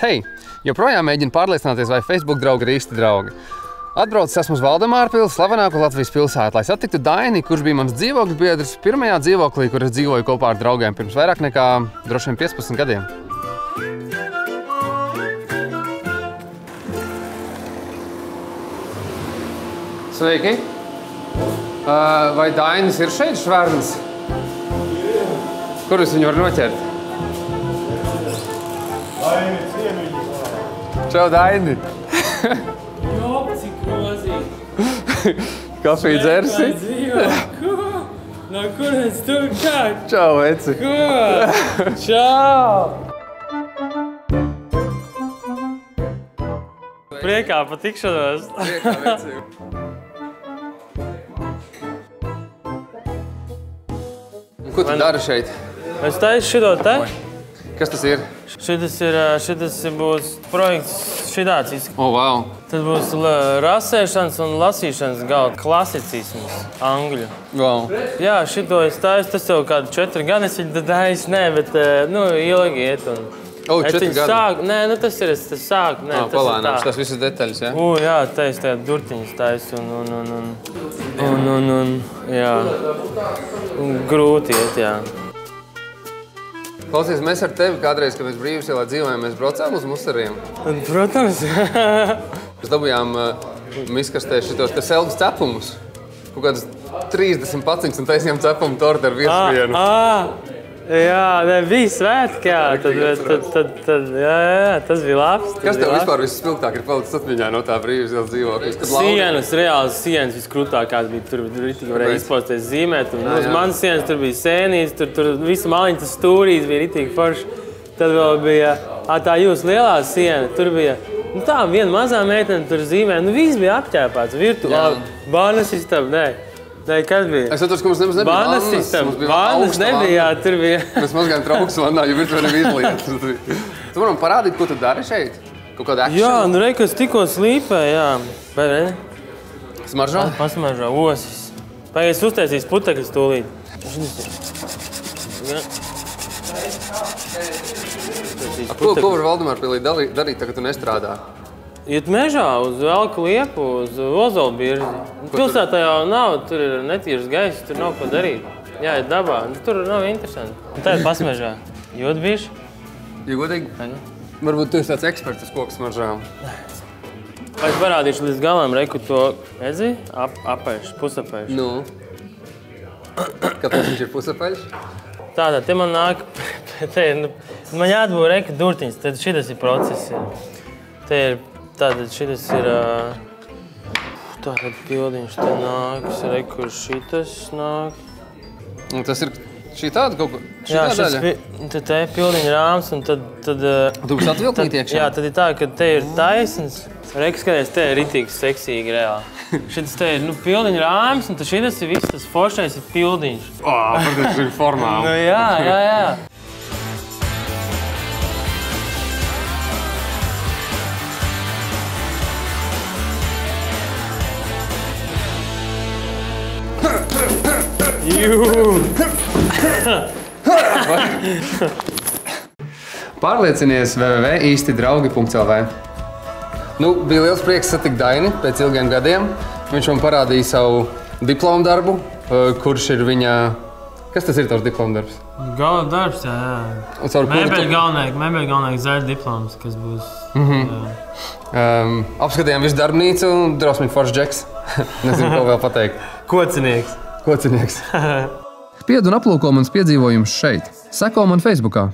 Hei, joprojām mēģinu pārliecināties, vai Facebook draugi ir īsti draugi. Atbraucis esmu uz Valdemāra slavenāko Latvijas pilsētu, lai satiktu Daini, kurš bija mans dzīvokļu biedrs pirmajā dzīvoklī, kur es dzīvoju kopā ar draugiem pirms vairāk nekā droši vien 15 gadiem. Sveiki! Vai Dainis ir šeit šverns? Kur es viņu varu noķert? Daini, ciemiņi! Čau, Daini! Jo, cik rozīgi! Kafiju dzersi? Ko? No kurienes tu kā? Čau, Eci! Ko? Čau! Priekā pa tikšanos. Priekā, Eci! Ko tu dari šeit? Es taisu šito te. Kas tas ir? Šitas būs projekts šitāds izskatās. O, wow! Tad būs rasēšanas un lasīšanas galda klasicisms angļu. Wow! Jā, šito es taisu, tas jau kādu 4 gadi, es viņu taisu, nē, bet, ilgi iet un... O, 4 gadi? Nē, tas ir, tas sāku, nē, tas ir tā. Tas visas detaļas, jā? Jā, taisu tajā durtiņas taisu un, jā, un grūti iet, jā. Klausies, mēs ar tevi kādreiz, kad mēs Brīvsielā dzīvojam, mēs braucām uz Musariem. Protams. Mēs dabujām miskastē šitos te selgas cepumus. Kaut kādas 30 paciņas un taisījām cepumu torti ar viesvienu. Jā, bija svētki, jā. Tad, jā, tas bija labs. Kas tev vispār visspilgtāk ir palicis atmiņā no tā Brīvsielas dzīvokļa? Sienas, reāls sienas viskrūtākās bija. Tur ritīgi varēja izpausties zīmēt. Uz manas sienas tur bija sēnīs, tur visu maliņu tas stūrīs bija ritīgi forši. Tad vēl bija tā jūsu lielā siena. Tur bija tā viena mazā meitene tur zīmē. Viss bija apķēpāts, virtuāli. Bānas sistēma, nē. Nē, kas bija? Es atceros, ka mums nebija vannas sistēma. Vannas nebija, jā, tur bija. Mēs mazgājām trauks vannā, jo virtuvē nebija izlietas. Tu varam parādīt, ko tu dari šeit? Kaut kāda action? Jā, nu rei, kas tikko slīpē, jā. Vai ne? Smaržo? Pasmaržo, osis. Pagaies uztaisīs putekļus tūlīt. Ko var Valdemāra pilī darīt, tagad tu nestrādā? Iet mežā, uz Velku liepu, uz Ozolu birzi. Pilsētā jau nav, tur ir netīrs gaiss, tur nav ko darīt. Jā, ir dabā, tur nav interesanti. Un tā ir pasmežā. Jūt bišķi? Ja godīgi? Varbūt tu esi tāds eksperts uz koku smaržām. Es parādīšu līdz galam, reku to, redzi? Apaļš, pusapaļš. Nu? Kāpēc viņš ir pusapaļš? Tādā, te man nāk, man jāatbūr reku durtiņas, tad šitas ir process. Te ir, tātad šitas ir, tātad pildiņš te nāks, reku šitas nāk. Un tas ir šī tāda kaut ko, šī tā daļa? Jā, te ir pildiņa rāms un tad... Tu būs atvilknīt iekšā? Jā, tad ir tā, ka te ir taisns. Reku skaties, te ir ritīgi seksīgi reāli. Šitas te ir, pildiņa rāms un tad šitas ir viss, tas foršais ir pildiņš. Protams, ir formāli. Nu jā. Pārliecinies www.īstidraugi.lv. Bija liels prieks satikt Daini pēc ilgiem gadiem. Viņš man parādīja savu diplomu darbu, kurš ir viņa... Kas tas ir tavs diplomu darbs? Gala darbs, jā. Mēbeļu galvenais zaļa diploms, kas būs... Apskatījām visu darbnīcu un drausmīgi foršs džeks. Nezinu, ko vēl pateikt. Kocinieks. Kocinieks. Spied un aplūko mans piedzīvojums šeit. Seko man Facebookā.